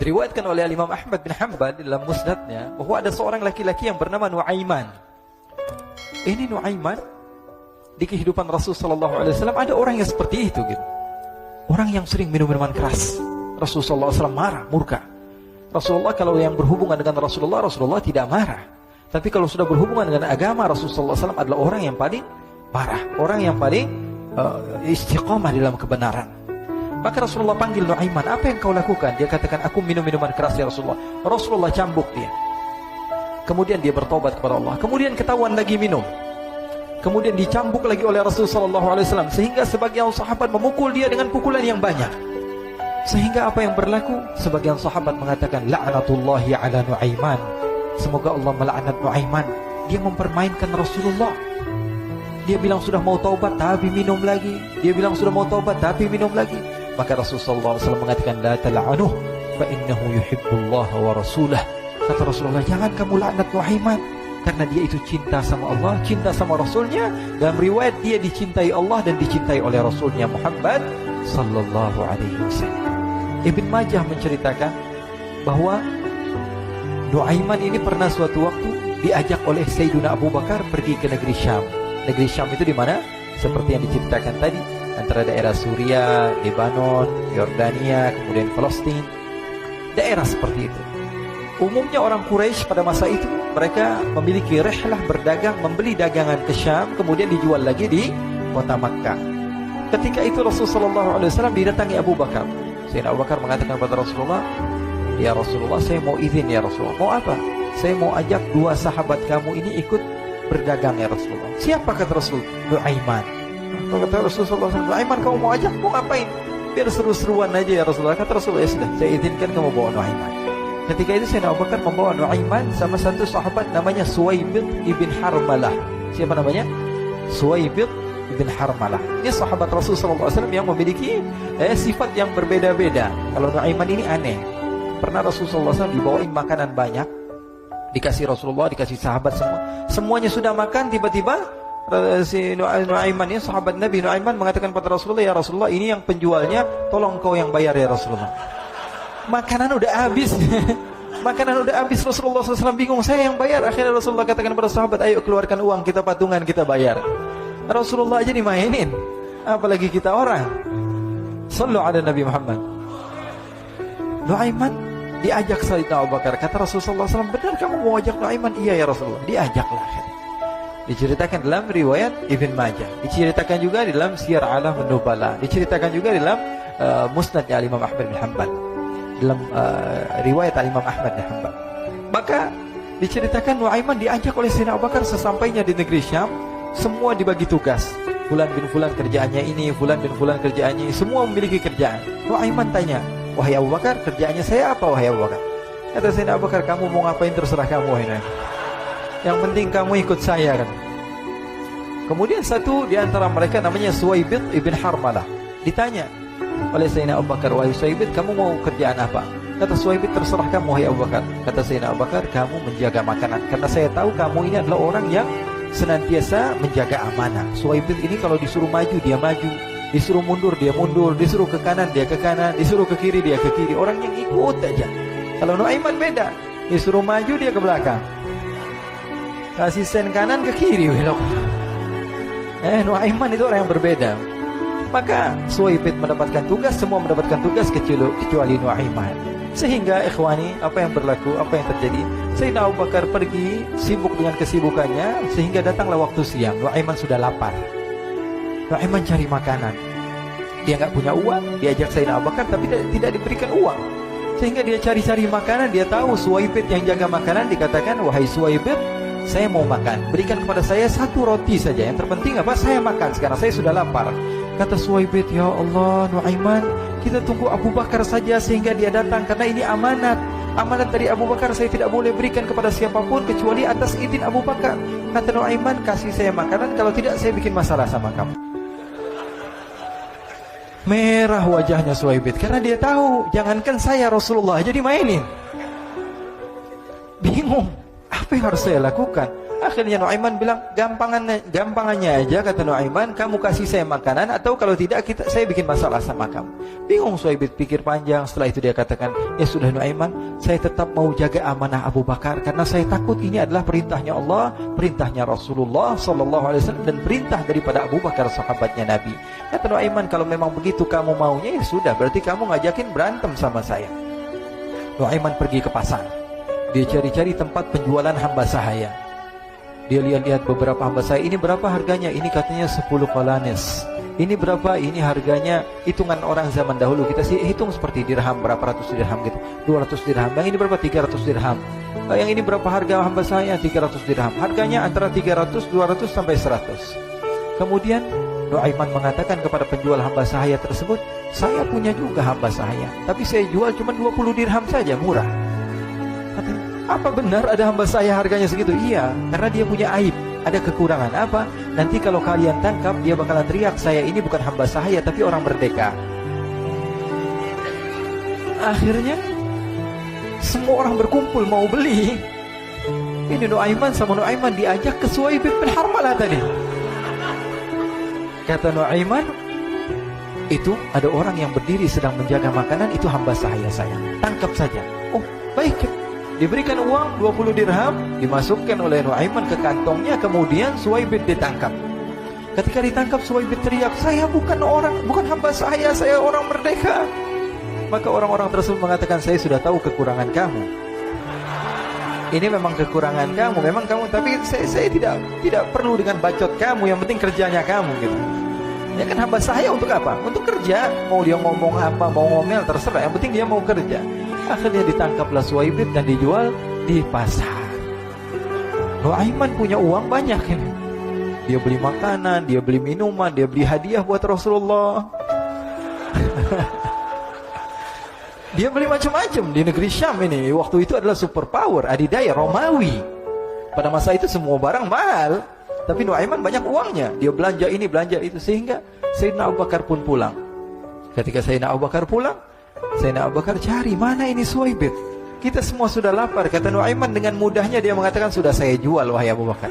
Diriwayatkan oleh Imam Ahmad bin Hanbal dalam musnadnya bahwa ada seorang laki-laki yang bernama Nuaiman. Ini Nuaiman di kehidupan Rasulullah SAW ada orang yang seperti itu gitu. Orang yang sering minum minuman keras. Rasulullah SAW marah, murka. Rasulullah kalau yang berhubungan dengan Rasulullah tidak marah. Tapi kalau sudah berhubungan dengan agama, Rasulullah SAW adalah orang yang paling marah, orang yang paling istiqamah dalam kebenaran. Maka Rasulullah panggil Nuaiman, apa yang kau lakukan? Dia katakan, aku minum minuman keras ya Rasulullah. Rasulullah cambuk dia. Kemudian dia bertobat kepada Allah. Kemudian ketahuan lagi minum. Kemudian dicambuk lagi oleh Rasulullah SAW. Sehingga sebagian sahabat memukul dia dengan pukulan yang banyak. Sehingga apa yang berlaku? Sebagian sahabat mengatakan, la'natullahi ala Nuaiman. Semoga Allah melaknat Nuaiman. Dia mempermainkan Rasulullah. Dia bilang sudah mau taubat tapi minum lagi. Dia bilang sudah mau taubat tapi minum lagi. Maka Rasulullah SAW mengatakan, la tal'anuh fa innahu yuhibbullah wa rasulah. Kata Rasulullah, jangan kamu laknat Nuaiman, karena dia itu cinta sama Allah, cinta sama Rasulnya. Dalam riwayat dia dicintai Allah dan dicintai oleh Rasulnya Muhammad sallallahu alaihi wasallam. Ibn Majah menceritakan bahwa Nuaiman ini pernah suatu waktu diajak oleh Sayyidina Abu Bakar pergi ke negeri Syam. Negeri Syam itu di mana? Seperti yang diceritakan tadi, antara daerah Suriah, Lebanon, Yordania, kemudian Palestina. Daerah seperti itu. Umumnya orang Quraisy pada masa itu mereka memiliki rihlah berdagang, membeli dagangan ke Syam, kemudian dijual lagi di kota Makkah. Ketika itu Rasulullah SAW didatangi Abu Bakar. Sayyidina Abu Bakar mengatakan kepada Rasulullah, ya Rasulullah, saya mau izin ya Rasulullah. Mau apa? Saya mau ajak dua sahabat kamu ini ikut berdagang ya Rasulullah. Siapa kata Rasul? Nuaiman. Kata Rasulullah, Nuaiman kamu mau ajak, mau ngapain? Biar seru-seruan aja ya Rasulullah. Kata Rasulullah, ya sudah, saya izinkan kamu bawa Nuaiman. Ketika itu Sayyidina Abu Bakar membawa Nuaiman sama satu sahabat namanya Suwaibid ibn Harmalah. Siapa namanya? Suwaibid ibn Harmalah. Ini sahabat Rasulullah SAW yang memiliki sifat yang berbeda-beda. Kalau Nuaiman ini aneh. Pernah Rasulullah SAW dibawain makanan banyak, dikasih Rasulullah, dikasih sahabat semua. Semuanya sudah makan, tiba-tiba si Nuaiman ini, sahabat Nabi Nuaiman mengatakan kepada Rasulullah, ya Rasulullah, ini yang penjualnya, tolong kau yang bayar ya Rasulullah. Makanan udah habis. Makanan udah habis. Rasulullah SAW bingung, saya yang bayar. Akhirnya Rasulullah katakan kepada sahabat, ayo keluarkan uang, kita patungan, kita bayar. Rasulullah aja dimainin, apalagi kita orang. Sallu ala Nabi Muhammad. Nuaiman diajak Sayyidina Abu Bakar. Kata Rasulullah SAW, benar kamu mau ajak Nuaiman? Iya ya Rasulullah. Diajaklah. Diceritakan dalam riwayat Ibn Majah, diceritakan juga dalam Siyar A'lam An-Nubala, diceritakan juga dalam Musnadnya Imam Ahmad bin Hanbal, dalam riwayat Imam Ahmad bin Hanbal. Maka diceritakan Nuaiman diajak oleh Sayyidina Abu Bakar. Sesampainya di negeri Syam, semua dibagi tugas. Fulan bin Fulan kerjaannya ini, Fulan bin Fulan kerjaannya ini, semua memiliki kerjaan. Nuaiman tanya, wahai Abu Bakar, kerjaannya saya apa wahai Abu Bakar? Kata Sayyidina Abu Bakar, kamu mau ngapain terserah kamu wahai Nuaiman. Yang penting kamu ikut saya kan. Kemudian satu di antara mereka namanya Suwaibid ibn Harmalah. Ditanya oleh Sayyidina Abu Bakar, wahai Suwaibid, kamu mau kerjaan apa? Kata Suwaibid, terserah kamu wahai Abu Bakar. Kata Sayyidina Abu Bakar, kamu menjaga makanan, karena saya tahu kamu ini adalah orang yang senantiasa menjaga amanah. Suwaibid ini kalau disuruh maju dia maju, disuruh mundur dia mundur, disuruh ke kanan dia ke kanan, disuruh ke kiri dia ke kiri. Orang yang ikut aja. Kalau Nuaiman beda, disuruh maju dia ke belakang, kasih sen kanan ke kiri belok. Nuaiman itu orang yang berbeda. Maka Suwaibid mendapatkan tugas, semua mendapatkan tugas kecuali Nuaiman. Sehingga ikhwani, apa yang berlaku, apa yang terjadi? Sayyidina Abu Bakar pergi sibuk dengan kesibukannya, sehingga datanglah waktu siang. Nuaiman sudah lapar. Nuaiman cari makanan. Dia nggak punya uang, diajak Sayyidina Abu Bakar tapi tidak diberikan uang. Sehingga dia cari-cari makanan. Dia tahu Suwaibid yang jaga makanan, dikatakan, wahai Suwaibid, saya mau makan, berikan kepada saya satu roti saja. Yang terpenting apa? Saya makan sekarang, saya sudah lapar. Kata Suwaibid, ya Allah Nuaiman, kita tunggu Abu Bakar saja sehingga dia datang, karena ini amanat. Amanat dari Abu Bakar, saya tidak boleh berikan kepada siapapun kecuali atas izin Abu Bakar. Kata Nuaiman, kasih saya makanan, kalau tidak saya bikin masalah sama kamu. Merah wajahnya Suwaibid, karena dia tahu, jangankan saya Rasulullah jadi mainin. Bingung. Apa yang harus saya lakukan? Akhirnya Nuaiman bilang, gampangannya aja, kata Nuaiman, kamu kasih saya makanan, atau kalau tidak saya bikin masalah sama kamu. Bingung Suhaibit, pikir panjang. Setelah itu dia katakan, ya sudah Nuaiman, saya tetap mau jaga amanah Abu Bakar, karena saya takut ini adalah perintahnya Allah, perintahnya Rasulullah SAW, dan perintah daripada Abu Bakar, sahabatnya Nabi. Kata Nuaiman, kalau memang begitu kamu maunya, ya sudah, berarti kamu ngajakin berantem sama saya. Nuaiman pergi ke pasar. Dia cari-cari tempat penjualan hamba sahaya. Dia lihat-lihat beberapa hamba sahaya. Ini berapa harganya? Ini katanya 10 qalanes. Ini berapa? Ini harganya hitungan orang zaman dahulu. Kita sih hitung seperti dirham, berapa ratus dirham gitu. 200 dirham. Yang ini berapa? 300 dirham. Yang ini berapa harga hamba sahaya? 300 dirham. Harganya antara 300, 200 sampai 100. Kemudian Nuaiman mengatakan kepada penjual hamba sahaya tersebut, saya punya juga hamba sahaya, tapi saya jual cuma 20 dirham saja, murah. Katanya, apa benar ada hamba saya harganya segitu? Iya, karena dia punya aib, ada kekurangan. Apa? Nanti kalau kalian tangkap, dia bakalan teriak, saya ini bukan hamba sahaya, tapi orang merdeka. Akhirnya semua orang berkumpul mau beli. Ini Nuaiman sama Nuaiman diajak ke Suhaib bin Harmalah tadi. Kata Nuaiman, itu ada orang yang berdiri sedang menjaga makanan, itu hamba sahaya saya, tangkap saja. Oh baik. Diberikan uang 20 dirham, dimasukkan oleh Nuaiman ke kantongnya, kemudian Suhaib ditangkap. Ketika ditangkap, Suhaib teriak, saya bukan hamba saya orang merdeka. Maka orang-orang tersebut mengatakan, saya sudah tahu kekurangan kamu. Ini memang kekurangan kamu, memang kamu, tapi saya tidak perlu dengan bacot kamu, yang penting kerjanya kamu gitu. Ya kan hamba saya untuk apa? Untuk kerja. Mau dia ngomong apa, mau ngomel, terserah, yang penting dia mau kerja. Akhirnya ditangkaplah Suhaib dan dijual di pasar. Nuaiman punya uang banyak ini. Dia beli makanan, dia beli minuman, dia beli hadiah buat Rasulullah. Dia beli macam-macam di negeri Syam ini. Waktu itu adalah superpower, adidaya Romawi. Pada masa itu semua barang mahal, tapi Nuaiman banyak uangnya. Dia belanja ini, belanja itu, sehingga Sayyidina Abu Bakar pun pulang. Ketika Sayyidina Abu Bakar pulang, Sayyidina Abu Bakar cari, mana ini Suhaib? Kita semua sudah lapar. Kata Nuaiman dengan mudahnya dia mengatakan, sudah saya jual wahai Abu Bakar.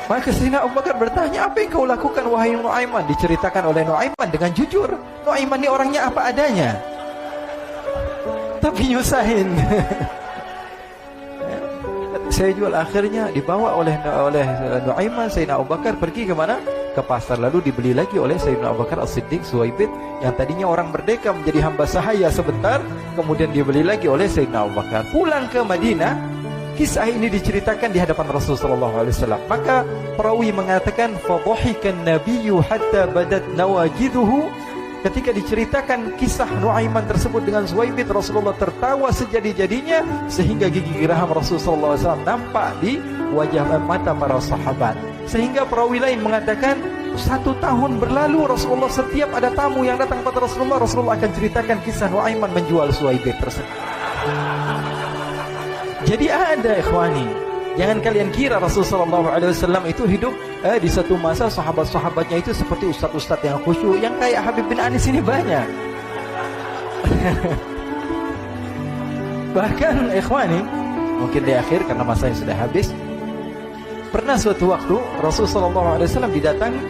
Maka Sayyidina Abu Bakar bertanya, apa yang kau lakukan wahai Nuaiman? Diceritakan oleh Nuaiman dengan jujur. Nuaiman ini orangnya apa adanya, tapi nyusahin. Saya jual. Akhirnya dibawa oleh Nuaiman, Sayyidina Abu Bakar pergi ke mana? Ke pasar. Lalu dibeli lagi oleh Sayyidina Abu Bakar As-Siddiq Suhaib, yang tadinya orang merdeka menjadi hamba sahaya sebentar, kemudian dibeli lagi oleh Sayyidina Abu Bakar. Pulang ke Madinah, kisah ini diceritakan di hadapan Rasulullah SAW. Maka perawi mengatakan, fadhahikan nabiyyu hatta badat nawajiduhu. Ketika diceritakan kisah Nuaiman tersebut dengan Suhaib, Rasulullah tertawa sejadi-jadinya, sehingga gigi geraham Rasulullah SAW nampak di wajah mata para sahabat. Sehingga perawi lain mengatakan, 1 tahun berlalu Rasulullah, setiap ada tamu yang datang kepada Rasulullah, Rasulullah akan ceritakan kisah Nuaiman menjual Suhaib tersebut. Jadi ada ikhwani, jangan kalian kira Rasulullah SAW itu hidup di satu masa sahabat-sahabatnya itu seperti ustaz-ustaz yang khusyuk, yang kayak Habib bin Anis ini banyak. Bahkan ikhwani, mungkin di akhir karena masanya sudah habis, pernah suatu waktu Rasulullah SAW didatangi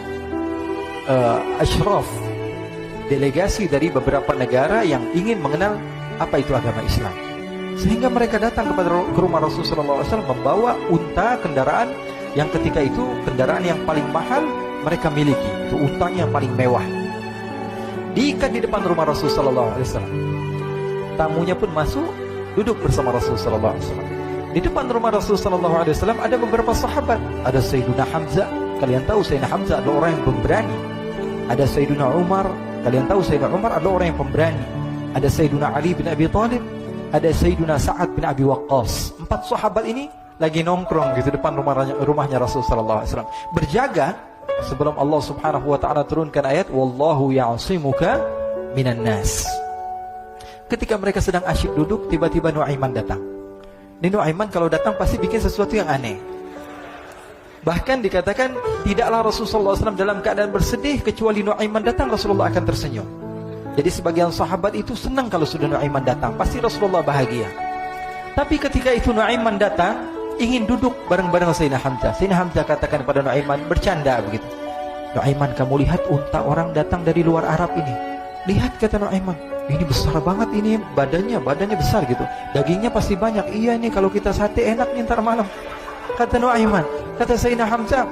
asyraf, delegasi dari beberapa negara yang ingin mengenal apa itu agama Islam. Sehingga mereka datang ke rumah Rasulullah SAW membawa unta, kendaraan yang ketika itu kendaraan yang paling mahal mereka miliki, itu unta yang paling mewah. Diikat di depan rumah Rasulullah SAW. Tamunya pun masuk, duduk bersama Rasulullah SAW. Di depan rumah Rasulullah SAW ada beberapa sahabat. Ada Sayyiduna Hamzah. Kalian tahu Sayyidina Hamzah adalah orang yang pemberani. Ada Sayyiduna Umar. Kalian tahu Sayyidina Umar adalah orang yang pemberani. Ada Sayyiduna Ali bin Abi Thalib. Ada Sayyiduna Sa'ad bin Abi Waqqas. 4 sahabat ini lagi nongkrong gitu depan rumahnya Rasulullah SAW, berjaga sebelum Allah Subhanahu wa ta'ala turunkan ayat wallahu ya'simuka minan nas. Ketika mereka sedang asyik duduk, tiba-tiba Nuaiman datang. Ini Nuaiman kalau datang pasti bikin sesuatu yang aneh. Bahkan dikatakan tidaklah Rasulullah SAW dalam keadaan bersedih, kecuali Nuaiman datang Rasulullah akan tersenyum. Jadi sebagian sahabat itu senang kalau sudah Nuaiman datang, pasti Rasulullah bahagia. Tapi ketika itu Nuaiman datang, ingin duduk bareng-bareng Sayyidina Hamzah. Sayyidina Hamzah katakan kepada Nuaiman, bercanda begitu. Nuaiman, kamu lihat unta orang datang dari luar Arab ini. Lihat, kata Nuaiman, ini besar banget ini, badannya besar gitu. Dagingnya pasti banyak. Iya nih, kalau kita sate enak nih ntar malam. Kata Nuaiman. Kata Sayyidina Hamzah,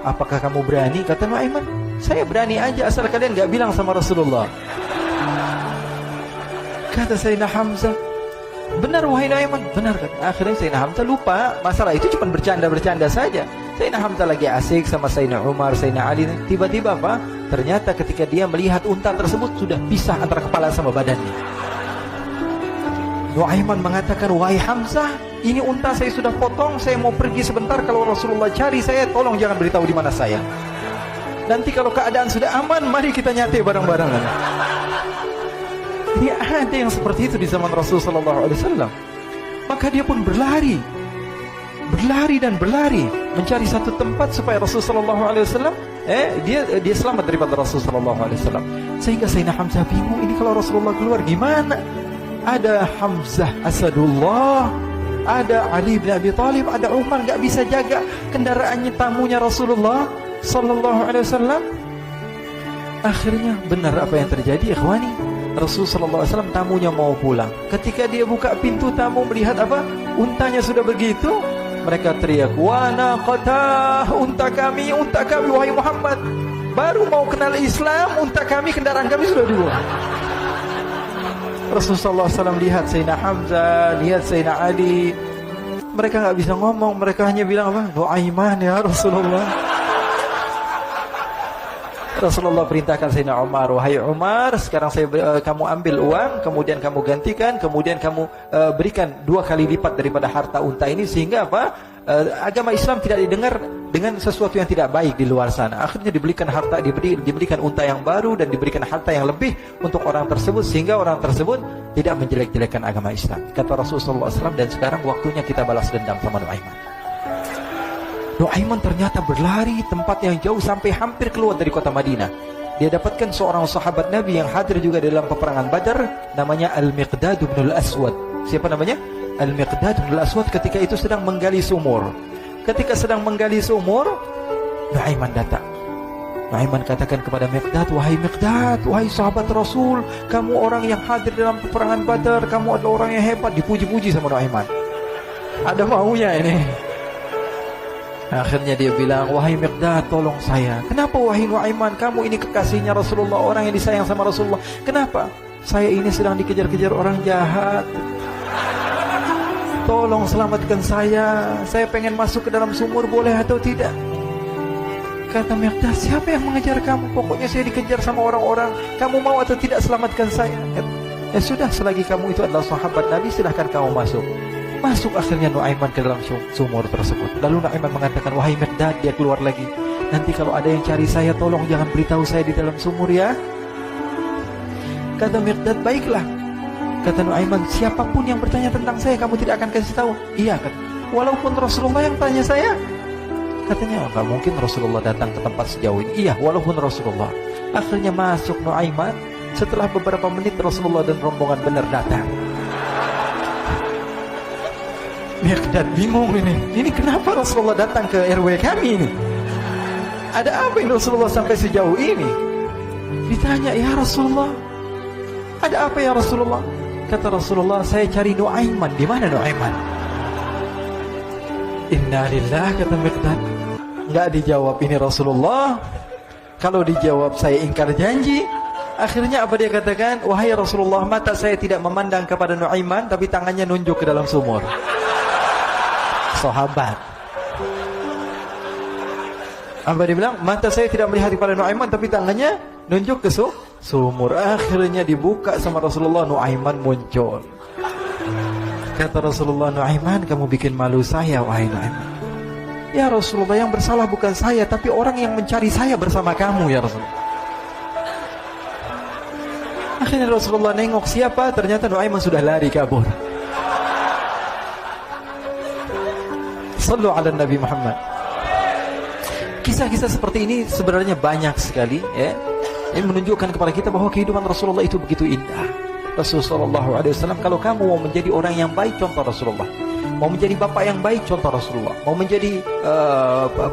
apakah kamu berani? Kata Nuaiman, saya berani aja asal kalian gak bilang sama Rasulullah. Kata Sayyidina Hamzah, benar wahai Nuaiman, benar. Akhirnya Sayyidina Hamzah lupa masalah itu, cuma bercanda-bercanda saja. Sayyidina Hamzah lagi asik sama Sayyidina Umar, Sayyidina Ali. Tiba-tiba apa? Ternyata ketika dia melihat unta tersebut sudah pisah antara kepala sama badannya. Nuaiman mengatakan, wahai Hamzah, ini unta saya sudah potong, saya mau pergi sebentar. Kalau Rasulullah cari saya, tolong jangan beritahu di mana saya. Nanti kalau keadaan sudah aman, mari kita nyate bareng-barengan. Dia ada yang seperti itu di zaman Rasulullah SAW. Maka dia pun berlari dan berlari mencari satu tempat supaya Rasulullah SAW dia selamat daripada Rasulullah SAW. Sehingga Sayyidina Hamzah bingung, ini kalau Rasulullah keluar gimana? Ada Hamzah Asadullah, ada Ali bin Abi Thalib, ada Umar, gak bisa jaga kendaraannya, tamunya Rasulullah Sallallahu Alaihi Wasallam. Akhirnya benar apa yang terjadi, ikhwani. Rasulullah SAW tamunya mau pulang. Ketika dia buka pintu tamu melihat apa? Untanya sudah begitu. Mereka teriak, wa naqatah, unta kami wahai Muhammad. Baru mau kenal Islam, unta kami, kendaraan kami sudah dibuang. Rasulullah SAW lihat Sayyidina Hamzah, lihat Sayyidina Ali. Mereka gak bisa ngomong, mereka hanya bilang apa? Nuaiman ya Rasulullah. Rasulullah perintahkan Sayyidina Umar, wahai Umar, sekarang kamu ambil uang, kemudian kamu gantikan, kemudian kamu berikan 2 kali lipat daripada harta unta ini, sehingga apa? Agama Islam tidak didengar dengan sesuatu yang tidak baik di luar sana. Akhirnya diberikan harta, diberikan unta yang baru dan diberikan harta yang lebih untuk orang tersebut, sehingga orang tersebut tidak menjelek-jelekan agama Islam. Kata Rasulullah SAW, dan sekarang waktunya kita balas dendam sama Nuaiman. Nuaiman ternyata berlari tempat yang jauh sampai hampir keluar dari kota Madinah. Dia dapatkan seorang sahabat Nabi yang hadir juga dalam peperangan Badar, namanya Al-Miqdad bin Al-Aswad. Siapa namanya? Al-Miqdad bin Al-Aswad ketika itu sedang menggali sumur. Ketika sedang menggali sumur, Nuaiman datang. Nuaiman katakan kepada Miqdad, wahai Miqdad, wahai sahabat Rasul, kamu orang yang hadir dalam peperangan Badar, kamu adalah orang yang hebat. Dipuji-puji sama Nuaiman. Ada maunya ini. Akhirnya dia bilang, wahai Miqdad, tolong saya. Kenapa wahai Nuaiman, kamu ini kekasihnya Rasulullah, orang yang disayang sama Rasulullah. Kenapa? Saya ini sedang dikejar-kejar orang jahat. Tolong selamatkan saya pengen masuk ke dalam sumur, boleh atau tidak? Kata Miqdad, siapa yang mengejar kamu? Pokoknya saya dikejar sama orang-orang. Kamu mau atau tidak selamatkan saya? Ya sudah, selagi kamu itu adalah sahabat Nabi, silahkan kamu masuk. Masuk akhirnya Nuaiman ke dalam sumur tersebut. Lalu Nuaiman mengatakan, wahai Miqdad, dia keluar lagi. Nanti kalau ada yang cari saya, tolong jangan beritahu saya di dalam sumur ya. Kata Miqdad, baiklah. Kata Nuaiman, siapapun yang bertanya tentang saya, kamu tidak akan kasih tahu. Iya, kata. Walaupun Rasulullah yang tanya saya. Katanya, enggak mungkin Rasulullah datang ke tempat sejauh ini. Iya, walaupun Rasulullah. Akhirnya masuk Nuaiman. Setelah beberapa menit Rasulullah dan rombongan benar datang. Miqdad bingung ini. Ini kenapa Rasulullah datang ke RW kami ini? Ada apa yang Rasulullah sampai sejauh ini? Ditanya, ya Rasulullah, ada apa ya Rasulullah? Kata Rasulullah, saya cari Nuaiman. Di mana Nuaiman? Innalillah, kata Miqdad. Enggak dijawab ini Rasulullah. Kalau dijawab saya ingkar janji. Akhirnya apa dia katakan? Wahai Rasulullah, mata saya tidak memandang kepada Nuaiman, tapi tangannya nunjuk ke dalam sumur. Sahabat. Apa dia bilang? Mata saya tidak melihat kepada Nuaiman, tapi tangannya nunjuk ke sumur. Akhirnya dibuka sama Rasulullah, Nuaiman muncul. Kata Rasulullah, Nuaiman, kamu bikin malu saya, wahai Nuaiman. Ya Rasulullah, yang bersalah bukan saya, tapi orang yang mencari saya bersama kamu, ya Rasulullah. Akhirnya Rasulullah nengok siapa? Ternyata Nuaiman sudah lari kabur. Sallu ala Nabi Muhammad. Kisah-kisah seperti ini sebenarnya banyak sekali, ya. Ini menunjukkan kepada kita bahwa kehidupan Rasulullah itu begitu indah. Rasulullah SAW, kalau kamu mau menjadi orang yang baik, contoh Rasulullah. Mau menjadi bapak yang baik, contoh Rasulullah. Mau menjadi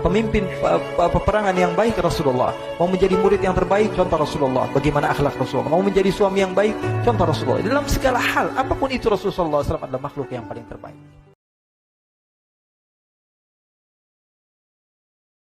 pemimpin peperangan yang baik, Rasulullah. Mau menjadi murid yang terbaik, contoh Rasulullah. Bagaimana akhlak Rasulullah. Mau menjadi suami yang baik, contoh Rasulullah. Dalam segala hal, apapun itu, Rasulullah SAW adalah makhluk yang paling terbaik.